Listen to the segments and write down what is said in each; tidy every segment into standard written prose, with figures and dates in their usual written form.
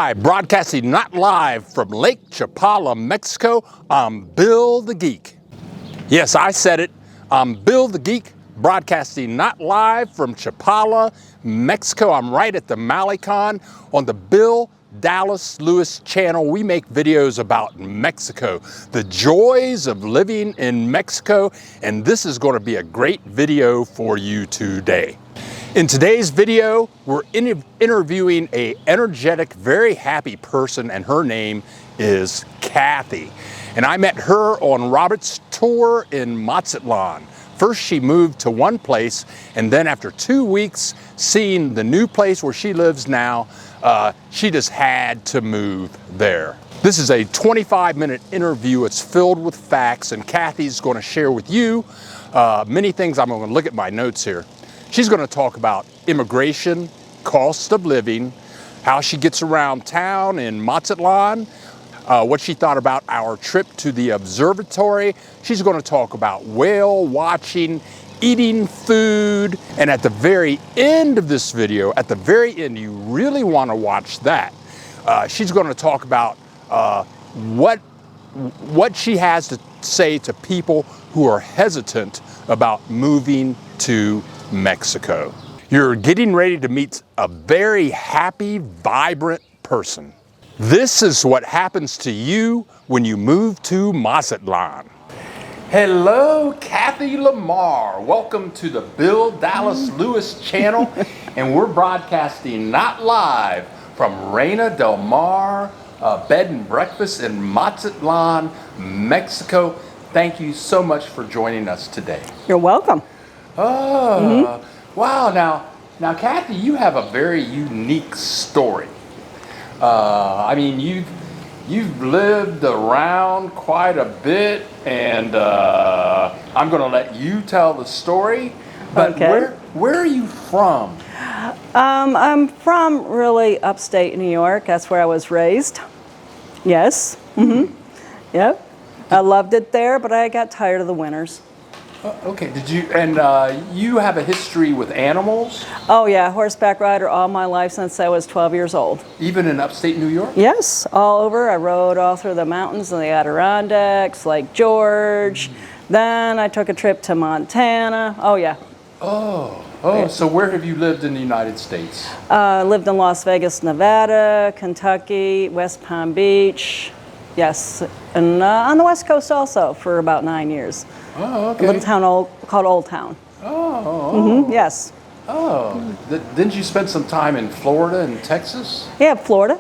Hi, broadcasting not live from Lake Chapala, Mexico, I'm Bill the Geek. Yes, I said it. I'm Bill the Geek, broadcasting not live from Chapala, Mexico. I'm right at the Malecon on the Bill Dallas Lewis channel. We make videos about Mexico, the joys of living in Mexico, and this is going to be a great video for you today. In today's video, we're interviewing an energetic, very happy person, and her name is Kathy. And I met her on Robert's tour in Mazatlan. First, she moved to one place, and then after 2 weeks seeing the new place where she lives now, she just had to move there. This is a 25-minute interview. It's filled with facts, and Kathy's going to share with you many things. I'm going to look at my notes here. She's going to talk about immigration, cost of living, how she gets around town in Mazatlan, what she thought about our trip to the observatory. She's going to talk about whale watching, eating food, and at the very end of this video, at the very end, you really want to watch that. She's going to talk about what she has to say to people who are hesitant about moving to Mexico. You're getting ready to meet a very happy, vibrant person. This is what happens to you when you move to Mazatlan. Hello, Kathy Lamar. Welcome to the Bill Dallas Lewis channel, and we're broadcasting not live from Reina del Mar Bed and Breakfast in Mazatlan, Mexico. Thank you so much for joining us today. You're welcome. Oh, wow. Now, Kathy, you have a very unique story. I mean, you've lived around quite a bit, and I'm going to let you tell the story. But okay. Where are you from? I'm from really upstate New York. That's where I was raised. Yes. Yep. I loved it there, but I got tired of the winters. Okay. Did you you have a history with animals? Oh yeah, horseback rider all my life since I was 12 years old. Even in upstate New York? Yes, all over. I rode all through the mountains and the Adirondacks, Lake George. Then I took a trip to Montana. Oh yeah. Oh. Yeah. So where have you lived in the United States? Lived in Las Vegas, Nevada, Kentucky, West Palm Beach. Yes, and on the West Coast also for about 9 years. Oh, okay. A little town called Old Town. Oh. Yes. Oh. Didn't you spend some time in Florida and Texas? Yeah, Florida.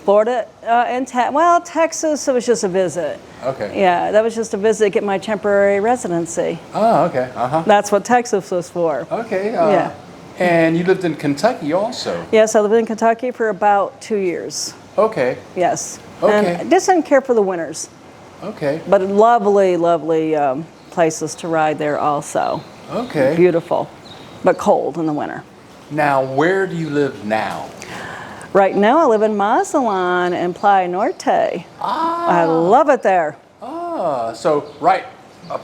Florida and Texas. It was just a visit. Okay. Yeah, that was just a visit to get my temporary residency. Oh, okay. That's what Texas was for. Okay. Yeah. And you lived in Kentucky also. Yes, I lived in Kentucky for about 2 years. Okay. Yes. Okay. And I just didn't care for the winters. Okay. But lovely, lovely places to ride there also. Okay. Beautiful, but cold in the winter. Now, where do you live now? Right now I live in Mazatlan in Playa Norte. I love it there. So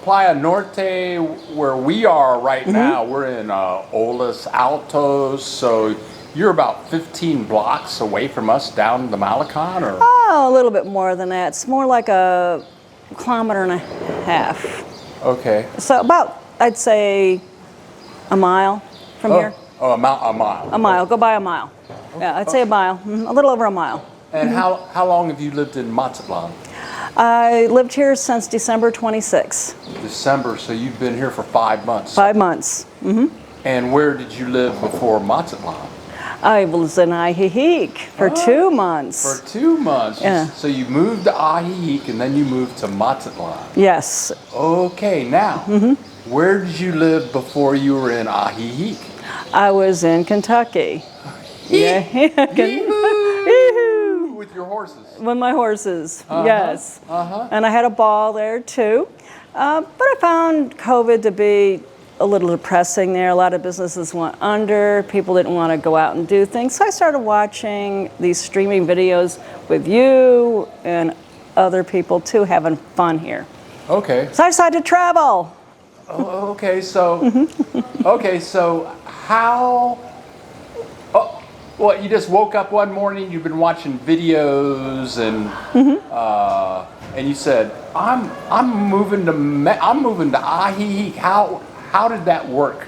Playa Norte, where we are right now, we're in Olas Altos, so you're about 15 blocks away from us down the Malecon, or? Oh, a little bit more than that. It's more like a kilometer and a half. Okay. So about, I'd say, a mile from here. Oh, a mile. A mile. Go by a mile. Yeah, I'd say a mile. A little over a mile. And how long have you lived in Mazatlan? I lived here since December 26. December, so you've been here for 5 months. 5 months. And where did you live before Mazatlan? I was in Ajijic for 2 months. For 2 months. Yeah. So you moved to Ajijic and then you moved to Mazatlan. Yes. Okay, now, where did you live before you were in Ajijic? I was in Kentucky. Yeah. With your horses. With my horses, yes. And I had a ball there too. But I found COVID to be a little depressing there. A lot of businesses went under. People didn't want to go out and do things. So I started watching these streaming videos with you and other people too, having fun here. Okay. So I decided to travel. Okay, so how Well, you just woke up one morning. You've been watching videos, and you said, "I'm moving to Ahihik." How did that work?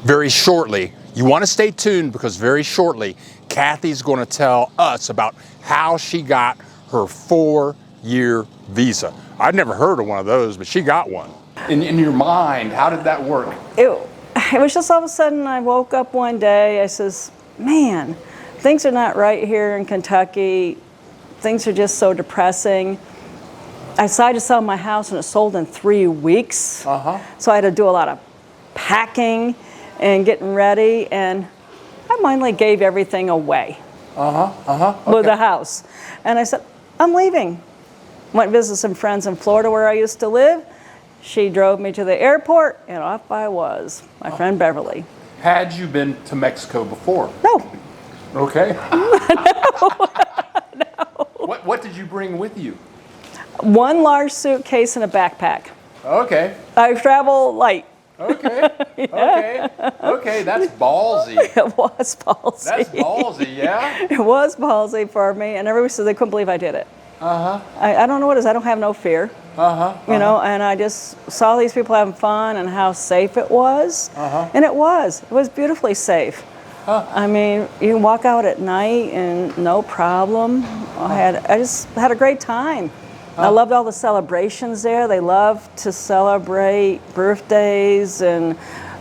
Very shortly, you want to stay tuned because very shortly, Kathy's going to tell us about how she got her 4-year visa. I'd never heard of one of those, but she got one. In your mind, how did that work? It was just all of a sudden I woke up one day, I says, man, things are not right here in Kentucky. Things are just so depressing. I decided to sell my house and it sold in 3 weeks. So I had to do a lot of packing and getting ready, and I finally gave everything away with the house. And I said, I'm leaving. Went to visit some friends in Florida where I used to live. She drove me to the airport, and off I was. My friend Beverly. Had you been to Mexico before? No. Okay. No. What did you bring with you? One large suitcase and a backpack. Okay. I travel light. Okay. Okay, that's ballsy. It was ballsy. That's ballsy, yeah? It was ballsy for me, and everybody said they couldn't believe I did it. I don't know what it is. I don't have no fear. You know, and I just saw these people having fun and how safe it was. And it was beautifully safe. I mean, you can walk out at night and no problem. I just had a great time. I loved all the celebrations there. They love to celebrate birthdays, and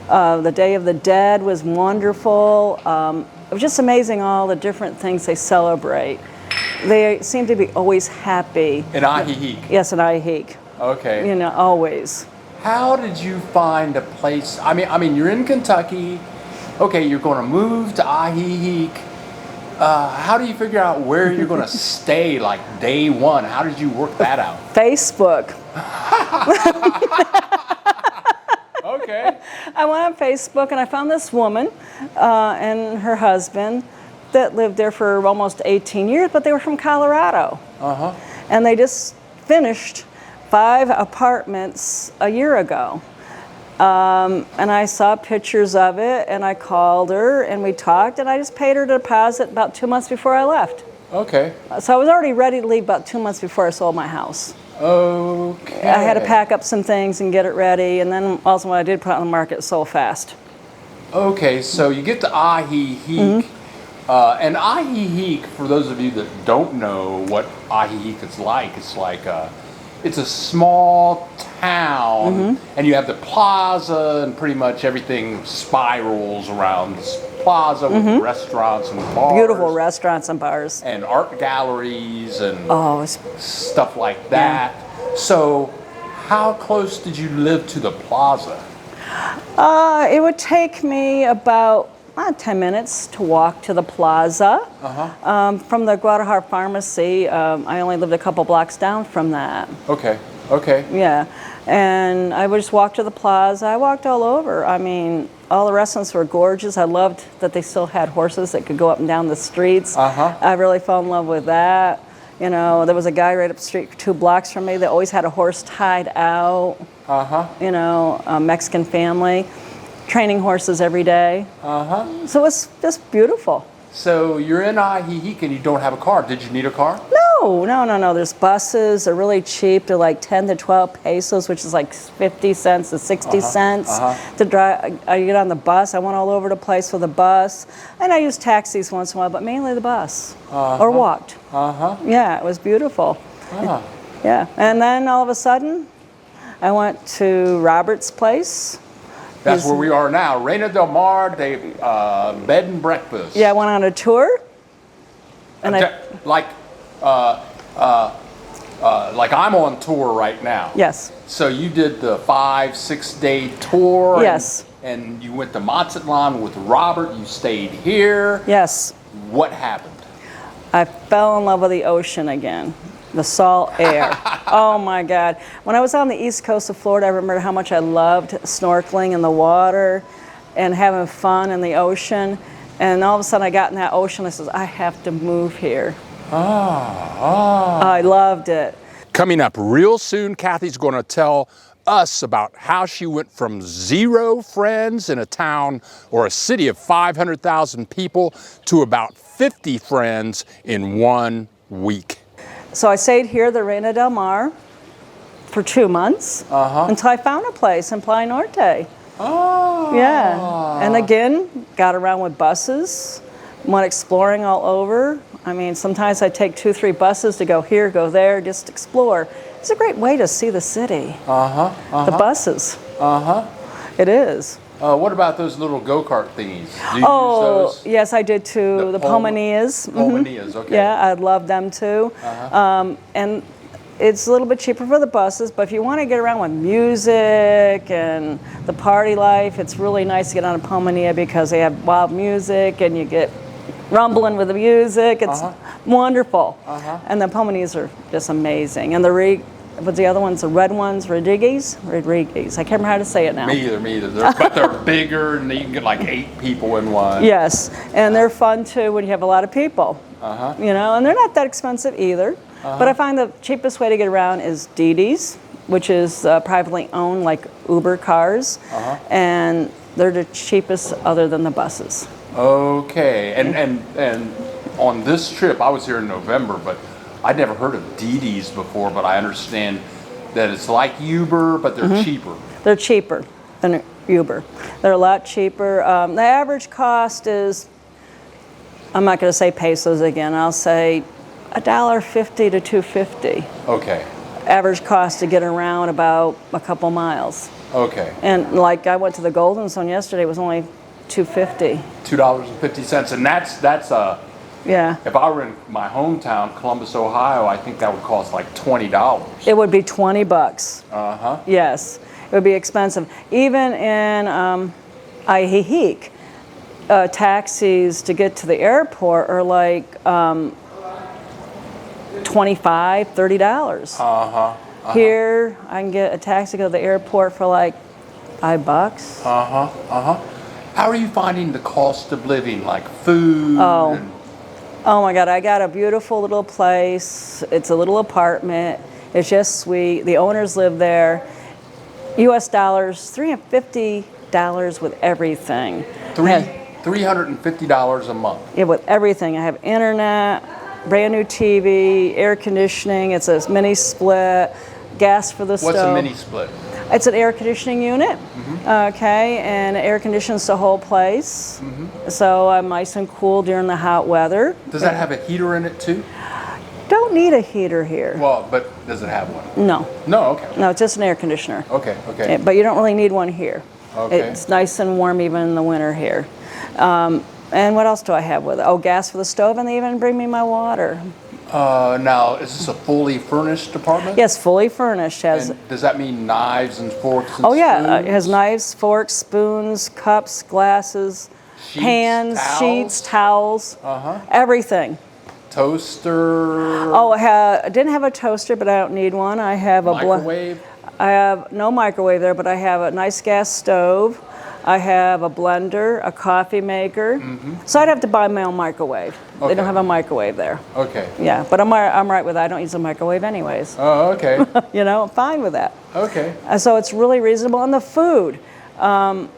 the Day of the Dead was wonderful. It was just amazing all the different things they celebrate. They seem to be always happy. In Ahihik? Yes, in Ahihik. Okay. You know, always. How did you find a place? I mean, you're in Kentucky. Okay, you're going to move to Ahihik. How do you figure out where you're going to stay, like day one? How did you work that out? Facebook. Okay. I went on Facebook and I found this woman and her husband that lived there for almost 18 years, but they were from Colorado. And they just finished 5 apartments a year ago. And I saw pictures of it, and I called her, and we talked, and I just paid her a deposit about 2 months before I left. Okay. So I was already ready to leave about 2 months before I sold my house. Okay. I had to pack up some things and get it ready, and then also when I did put it on the market, it sold fast. Okay, so you get to Ahihik, and Ahihik, for those of you that don't know what Ahihik is like, it's a small town, and you have the plaza, and pretty much everything spirals around this plaza with restaurants and bars. Beautiful restaurants and bars. And art galleries and It's stuff like that. So how close did you live to the plaza? It would take me about 10 minutes to walk to the plaza. From the Guadalajara Pharmacy, I only lived a couple blocks down from that. Okay, okay. Yeah, and I would just walk to the plaza. I walked all over. I mean, all the restaurants were gorgeous. I loved that they still had horses that could go up and down the streets. I really fell in love with that. You know, there was a guy right up the street 2 blocks from me that always had a horse tied out. You know, a Mexican family, training horses every day. So it's just beautiful. So you're in Ahihik and you don't have a car. Did you need a car? No. There's buses. They're really cheap. They're like 10 to 12 pesos, which is like 50 cents to 60 cents to drive. I get on the bus. I went all over the place for the bus. And I used taxis once in a while, but mainly the bus. Or walked. Yeah, it was beautiful. Yeah. And then all of a sudden, I went to Robert's place. That's where we are now. Reina del Mar, bed and breakfast. Yeah, I went on a tour. And like I'm on tour right now. Yes. So you did the 5-6 day tour. Yes. And you went to Mazatlan with Robert. You stayed here. Yes. What happened? I fell in love with the ocean again. The salt air. Oh my God. When I was on the east coast of Florida, I remember how much I loved snorkeling in the water and having fun in the ocean. And all of a sudden I got in that ocean, I said, I have to move here. I loved it. Coming up real soon, Kathy's going to tell us about how she went from 0 friends in a town or a city of 500,000 people to about 50 friends in 1 week. So I stayed here, the Reina del Mar, for 2 months until I found a place in Playa Norte. Oh. Yeah. And again, got around with buses, went exploring all over. I mean, sometimes I take 2, 3 buses to go here, go there, just explore. It's a great way to see the city. The buses. It is. What about those little go-kart thingies? Do you use those? Yes, I did too. The Pomanias. Pomanias, okay. Yeah, I love them too. And it's a little bit cheaper for the buses, but if you want to get around with music and the party life, it's really nice to get on a Pomania because they have wild music and you get rumbling with the music. It's wonderful. And the Pomanias are just amazing. And what's the other ones? The red ones, Rodriguez? Rodriguez. I can't remember how to say it now. Me either. But they're bigger and you can get like 8 people in one. Yes, and they're fun too when you have a lot of people. You know, and they're not that expensive either. But I find the cheapest way to get around is Didi's, which is privately owned, like Uber cars, and they're the cheapest other than the buses. Okay, and on this trip, I was here in November, but I'd never heard of Didi's before, but I understand that it's like Uber, but they're cheaper. They're cheaper than Uber. They're a lot cheaper. The average cost is, I'm not going to say pesos again, I'll say $1.50 to $2.50. Okay. Average cost to get around about a couple miles. Okay. And like I went to the Golden Zone yesterday, it was only $2.50. $2.50, and that's yeah. If I were in my hometown, Columbus, Ohio, I think that would cost like $20. It would be $20. Yes, it would be expensive. Even in Ajijic, taxis to get to the airport are like $25, $30. Here, I can get a taxi to go to the airport for like $5. How are you finding the cost of living, like food? Oh my God, I got a beautiful little place. It's a little apartment. It's just sweet. The owners live there. US dollars, $350 with everything. $350 a month? Yeah, with everything. I have internet, brand new TV, air conditioning. It's a mini split, gas for the stove. What's a mini split? It's an air conditioning unit, okay, and it air conditions the whole place. So I'm nice and cool during the hot weather. Does that have a heater in it too? Don't need a heater here. Well, but does it have one? No. No, okay. No, it's just an air conditioner. Okay. Yeah, but you don't really need one here. Okay. It's nice and warm even in the winter here. And what else do I have with it? Oh, gas for the stove, and they even bring me my water. Now, is this a fully furnished apartment? Yes, fully furnished. And does that mean knives and forks and spoons? Yeah, it has knives, forks, spoons, cups, glasses, pans, sheets, towels, everything. Toaster? Oh, I didn't have a toaster, but I don't need one. I have a microwave? I have no microwave there, but I have a nice gas stove. I have a blender, a coffee maker. So I'd have to buy my own microwave. They don't have a microwave there. Okay. Yeah, but I'm right with that. I don't use a microwave anyways. Oh, okay. You know, I'm fine with that. Okay. So it's really reasonable. And the food, I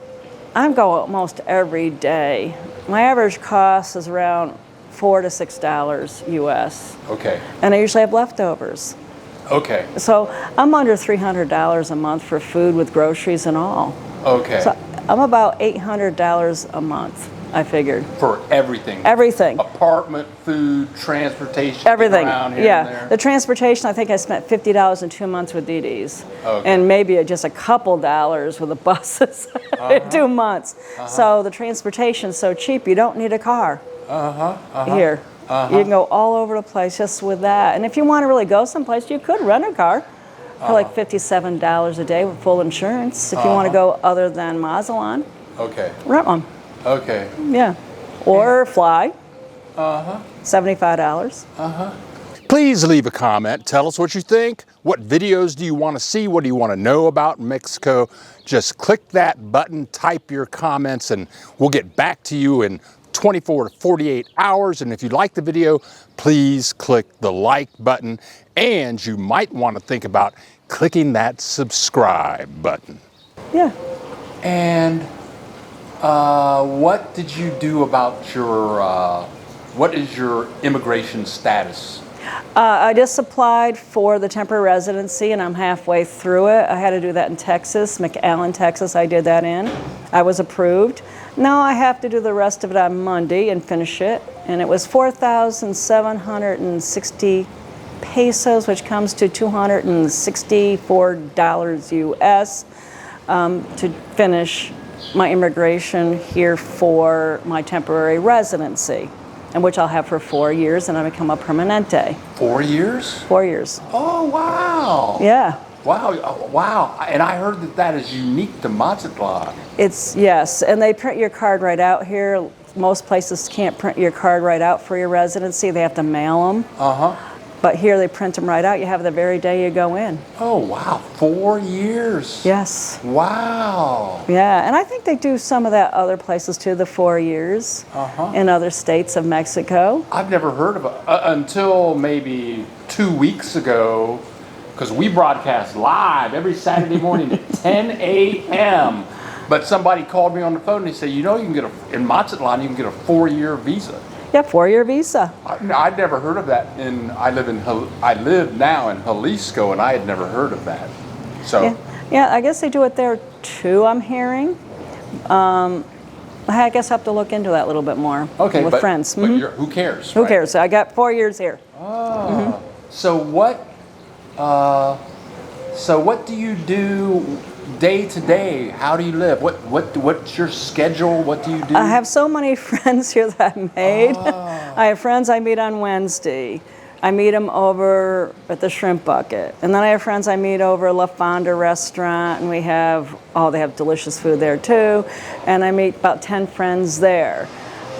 go almost every day. My average cost is around $4 to $6 US. Okay. And I usually have leftovers. Okay. So I'm under $300 a month for food with groceries and all. Okay. So I'm about $800 a month, I figured. For everything? Everything. Apartment, food, transportation, everything. Around here Yeah. and there? The transportation, I think I spent $50 in 2 months with Didi's. Okay. And maybe just a couple dollars with the buses in 2 months. So the transportation's so cheap, you don't need a car here. You can go all over the place just with that. And if you want to really go someplace, you could rent a car for like $57 a day with full insurance. If you want to go other than Mazatlan, rent one. Okay. Yeah. Or fly. $75. Please leave a comment. Tell us what you think. What videos do you want to see? What do you want to know about Mexico? Just click that button, type your comments, and we'll get back to you in 24 to 48 hours. And if you like the video, please click the like button. And you might want to think about clicking that subscribe button. Yeah. And what did you do about your, what is your immigration status? I just applied for the temporary residency and I'm halfway through it. I had to do that in Texas, McAllen, Texas. I did that in. I was approved. Now I have to do the rest of it on Monday and finish it. And it was 4,760 pesos, which comes to $264 US, to finish my immigration here for my temporary residency, and which I'll have for 4 years, and I become a permanente. 4 years? 4 years. Oh, wow. Yeah. Wow, wow. And I heard that that is unique to Mazatlan. It's, yes, and they print your card right out here. Most places can't print your card right out for your residency. They have to mail them. Uh-huh. But here they print them right out. You have the very day you go in. Oh, wow. 4 years. Yes. Wow. Yeah, and I think they do some of that other places too, the 4 years in other states of Mexico. I've never heard of it until maybe 2 weeks ago, because we broadcast live every Saturday morning at 10 a.m. But somebody called me on the phone and they said, you know, you can get in Mazatlan, you can get a 4-year visa. Yeah, 4-year visa. I'd never heard of that. I live now in Jalisco, and I had never heard of that. So yeah, I guess they do it there too, I'm hearing. I guess I have to look into that a little bit more with friends. But who cares? Who cares? I got 4 years here. Oh. So what do you do day to day? How do you live? What's your schedule? What do you do? I have so many friends here that I've made. I have friends I meet on Wednesday. I meet them over at the Shrimp Bucket. And then I have friends I meet over La Fonda restaurant, and they have delicious food there too. And I meet about 10 friends there.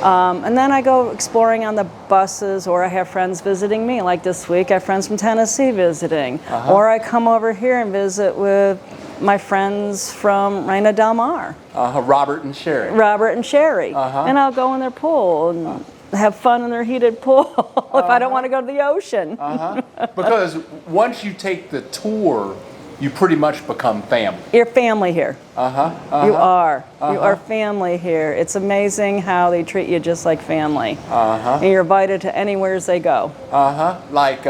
And then I go exploring on the buses, or I have friends visiting me. Like this week, I have friends from Tennessee visiting. Or I come over here and visit with my friends from Reina Del Mar. Robert and Sherry. And I'll go in their pool and have fun in their heated pool if I don't want to go to the ocean. Because once you take the tour, you pretty much become family. You're family here. You are. You are family here. It's amazing how they treat you just like family. And you're invited to anywhere as they go. Like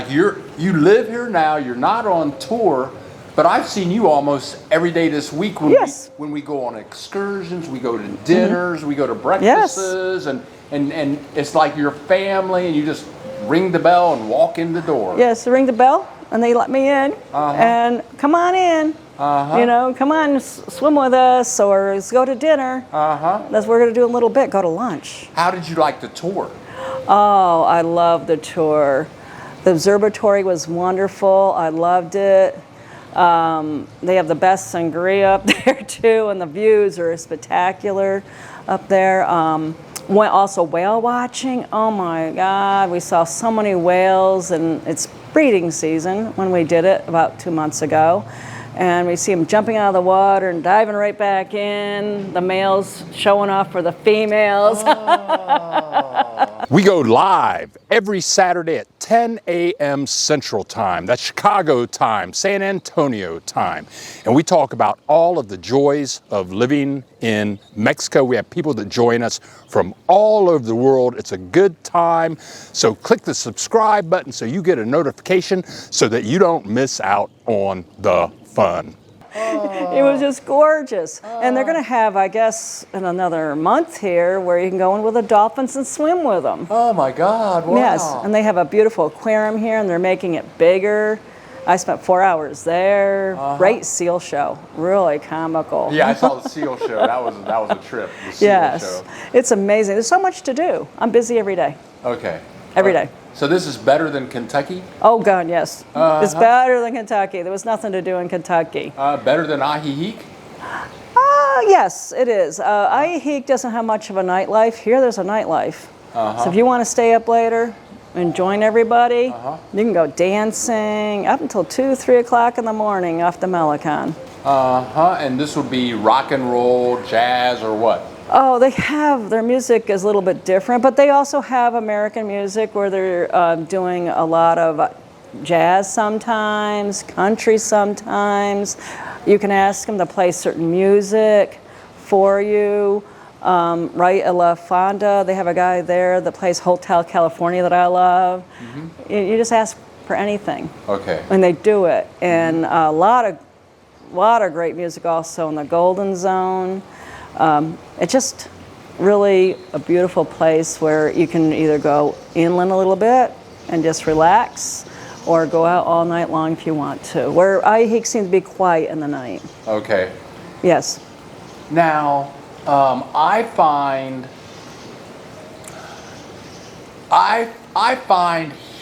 you live here now. You're not on tour. But I've seen you almost every day this week when we go on excursions, we go to dinners, we go to breakfasts, and it's like your family, and you just ring the bell and walk in the door. Yes, ring the bell, and they let me in, and come on in. You know, come on, swim with us, or let's go to dinner. That's what we're going to do in a little bit, go to lunch. How did you like the tour? Oh, I loved the tour. The observatory was wonderful. I loved it. They have the best sangria up there too, and the views are spectacular up there. Went also whale watching. Oh my God, we saw so many whales, and it's breeding season when we did it about 2 months ago. And we see them jumping out of the water and diving right back in. The males showing off for the females. We go live every Saturday at 10 a.m. Central Time. That's Chicago time, San Antonio time. And we talk about all of the joys of living in Mexico. We have people that join us from all over the world. It's a good time. So click the subscribe button so you get a notification so that you don't miss out on the fun. It was just gorgeous. And they're going to have, I guess, in another month here where you can go in with the dolphins and swim with them. Oh my God, wow. Yes, and they have a beautiful aquarium here, and they're making it bigger. I spent 4 hours there. Great seal show, really comical. Yeah, I saw the seal show. That was a trip. The seal show. It's amazing. There's so much to do. I'm busy every day. Okay. Every day. So this is better than Kentucky? Oh God, yes. It's better than Kentucky. There was nothing to do in Kentucky. Better than Ajijic? Yes, it is. Ajijic doesn't have much of a nightlife. Here, there's a nightlife. So if you want to stay up later and join everybody, you can go dancing up until 2, 3 o'clock in the morning off the Malecon. And this would be rock and roll, jazz, or what? Oh, they have, their music is a little bit different, but they also have American music where they're doing a lot of jazz sometimes, country sometimes. You can ask them to play certain music for you. Right at La Fonda, they have a guy there that plays Hotel California that I love. You just ask for anything. Okay. And they do it. And a lot of great music also in the Golden Zone. It's just really a beautiful place where you can either go inland a little bit and just relax, or go out all night long if you want to. Where Aihik seems to be quiet in the night. Okay. Yes. Now, I find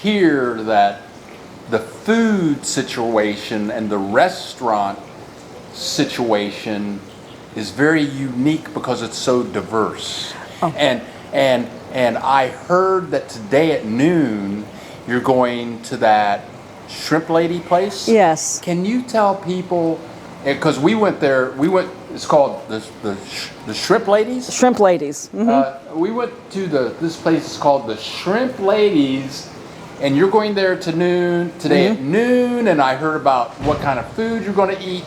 here that the food situation and the restaurant situation is very unique because it's so diverse. Oh. And I heard that today at noon you're going to that shrimp lady place. Yes. Can you tell people, because we went there, it's called the Shrimp Ladies? Shrimp Ladies. Mm-hmm. We went to this place, it's called the Shrimp Ladies, and you're going there today at noon, and I heard about what kind of food you're going to eat.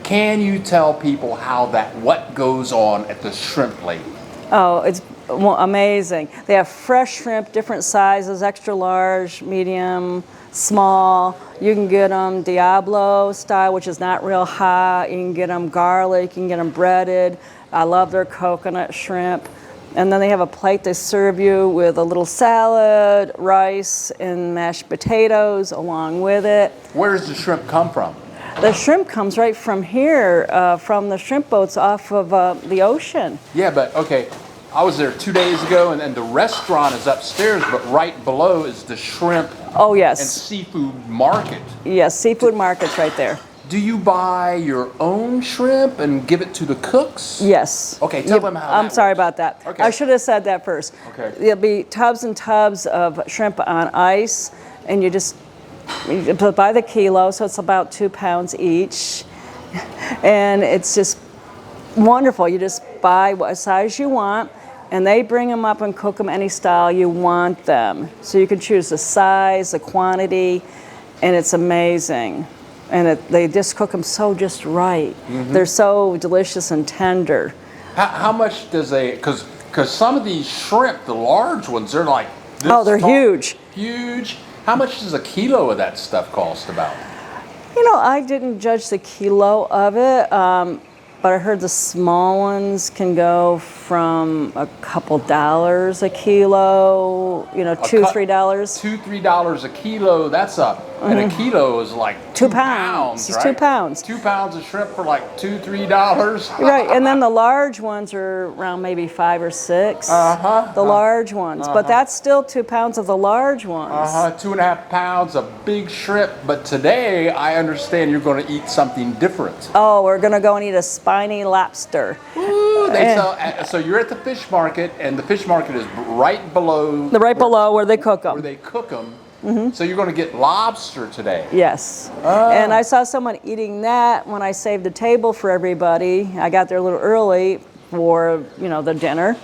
Can you tell people what goes on at the Shrimp Lady? Oh, it's amazing. They have fresh shrimp, different sizes, extra large, medium, small. You can get them Diablo style, which is not real hot. You can get them garlic, you can get them breaded. I love their coconut shrimp. And then they have a plate they serve you with a little salad, rice, and mashed potatoes along with it. Where does the shrimp come from? The shrimp comes right from here, from the shrimp boats off of the ocean. Yeah, but okay, I was there 2 days ago, and the restaurant is upstairs, but right below is the shrimp Oh, yes. and seafood market. Yes, seafood market's right there. Do you buy your own shrimp and give it to the cooks? Yes. Okay, tell them how I'm that sorry works. about that. Okay. I should have said that first. Okay. There'll be tubs and tubs of shrimp on ice, and you buy the kilo, so it's about 2 pounds each. And it's just wonderful. You just buy what size you want, and they bring them up and cook them any style you want them. So you can choose the size, the quantity, and it's amazing. And they just cook them just right. They're so delicious and tender. How much does because some of these shrimp, the large ones, they're like this Oh, they're tall, huge. Huge. How much does a kilo of that stuff cost about? You know, I didn't judge the kilo of it, but I heard the small ones can go from a couple dollars a kilo, $2, $3. $2, $3 a kilo. That's and a kilo is like 2 pounds. It's right? 2 pounds. 2 pounds of shrimp for like $2, $3. Right, and then the large ones are around maybe 5 or 6. The large ones, but that's still 2 pounds of the large ones. 2.5 pounds of big shrimp. But today, I understand you're going to eat something different. Oh, we're gonna go and eat a spiny lobster. Ooh, so you're at the fish market, and the fish market is right below. Below where they cook them. Where they cook them. So you're going to get lobster today. Yes. And I saw someone eating that when I saved the table for everybody. I got there a little early for, the dinner.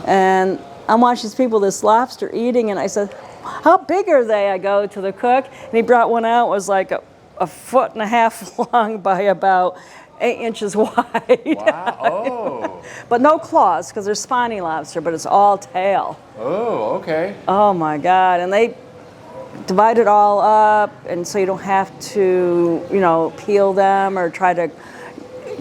And I'm watching these people, this lobster eating, and I said, how big are they? I go to the cook, and he brought one out. It was like a foot and a half long by about 8 inches wide. Wow. Oh. But no claws, because they're spiny lobster, but it's all tail. Oh, okay. Oh my God. And they divide it all up, and so you don't have to, peel them or try to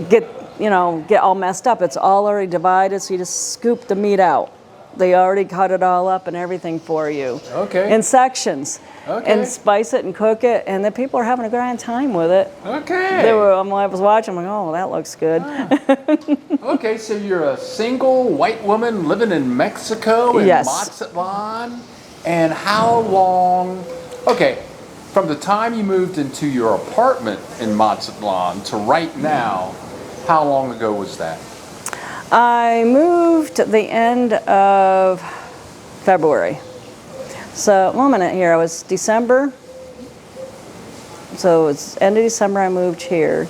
get all messed up. It's all already divided, so you just scoop the meat out. They already cut it all up and everything for you. Okay. In sections. Okay. And spice it and cook it, and the people are having a grand time with it. Okay. I was watching, I'm like, oh, that looks good. Okay, so you're a single white woman living in Mexico in Yes. Mazatlan. And how long, from the time you moved into your apartment in Mazatlan to right now, how long ago was that? I moved at the end of February. So, 1 minute here, I was December. So it's end of December I moved here.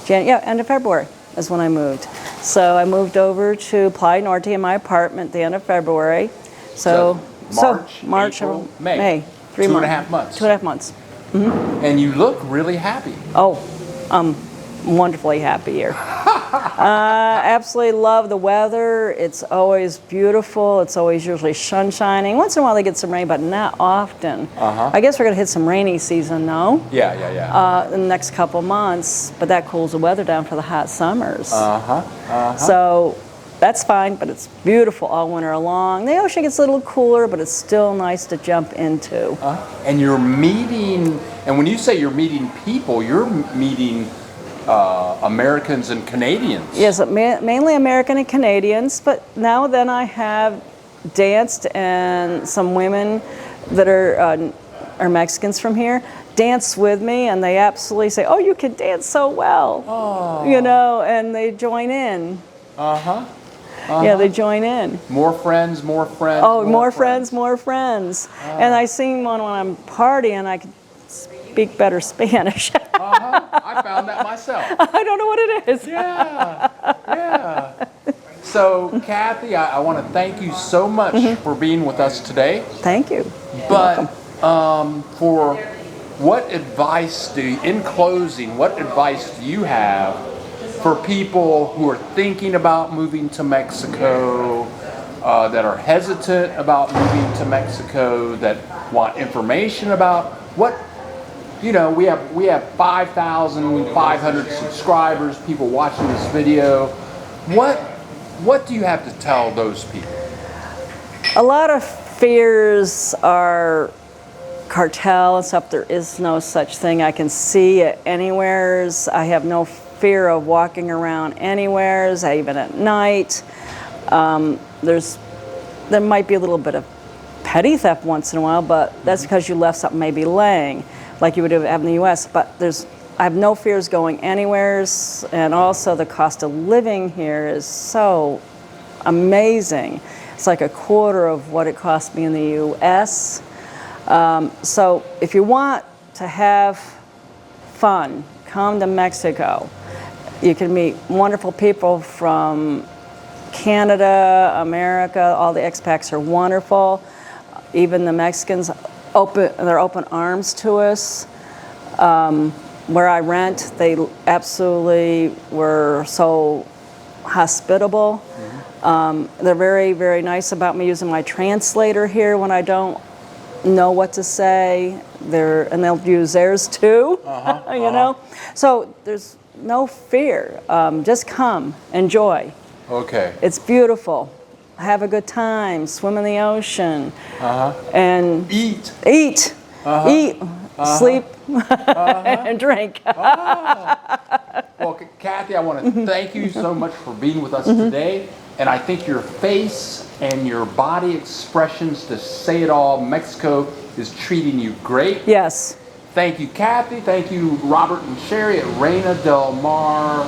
End of February is when I moved. So I moved over to Playa Norte in my apartment at the end of February. So March, April, May. 3 months. 2.5 months. 2.5 months. And you look really happy. Oh, I'm wonderfully happy here. Absolutely love the weather. It's always beautiful. It's always usually sun shining. Once in a while they get some rain, but not often. I guess we're going to hit some rainy season, though. Yeah. In the next couple months, but that cools the weather down for the hot summers. So that's fine, but it's beautiful all winter long. The ocean gets a little cooler, but it's still nice to jump into. And you're meeting, and when you say you're meeting people, you're meeting Americans and Canadians. Yes, mainly American and Canadians, but now and then I have danced, and some women that are Mexicans from here dance with me, and they absolutely say, "Oh, you can dance so well," you know, and they join in. Yeah, they join in. More friends, more friends. Oh, more friends, more friends. And I sing one when I'm partying. I can speak better Spanish. I found that myself. I don't know what it is. Yeah. So, Kathy, I want to thank you so much for being with us today. Thank you. But for what advice in closing, what advice do you have for people who are thinking about moving to Mexico, that are hesitant about moving to Mexico, that want information about what, you know, we have 5,500 subscribers, people watching this video. What do you have to tell those people? A lot of fears are cartel and stuff. There is no such thing. I can see it anywheres. I have no fear of walking around anywheres, even at night. There might be a little bit of petty theft once in a while, but that's because you left something maybe laying, like you would have in the U.S. But I have no fears going anywheres, and also the cost of living here is so amazing. It's like a quarter of what it cost me in the U.S. So if you want to have fun, come to Mexico. You can meet wonderful people from Canada, America. All the expats are wonderful. Even the Mexicans, they're open arms to us. Where I rent, they absolutely were so hospitable. They're very, very nice about me using my translator here when I don't know what to say. And they'll use theirs too, you know? So there's no fear. Just come, enjoy. Okay. It's beautiful. Have a good time. Swim in the ocean. And eat, sleep, and drink. Well, Kathy, I want to thank you so much for being with us today. And I think your face and your body expressions to say it all, Mexico is treating you great. Yes. Thank you, Kathy. Thank you, Robert and Sherry at Reina Del Mar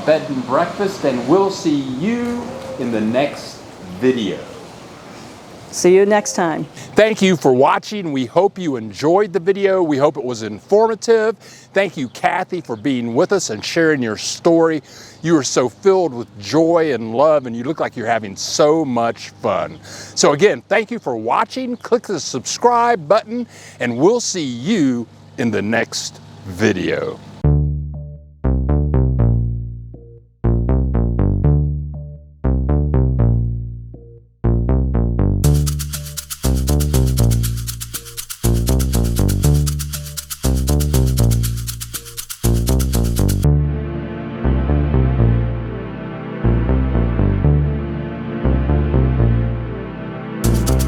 Bed and Breakfast. And we'll see you in the next video. See you next time. Thank you for watching. We hope you enjoyed the video. We hope it was informative. Thank you, Kathy, for being with us and sharing your story. You are so filled with joy and love, and you look like you're having so much fun. So again, thank you for watching. Click the subscribe button, and we'll see you in the next video.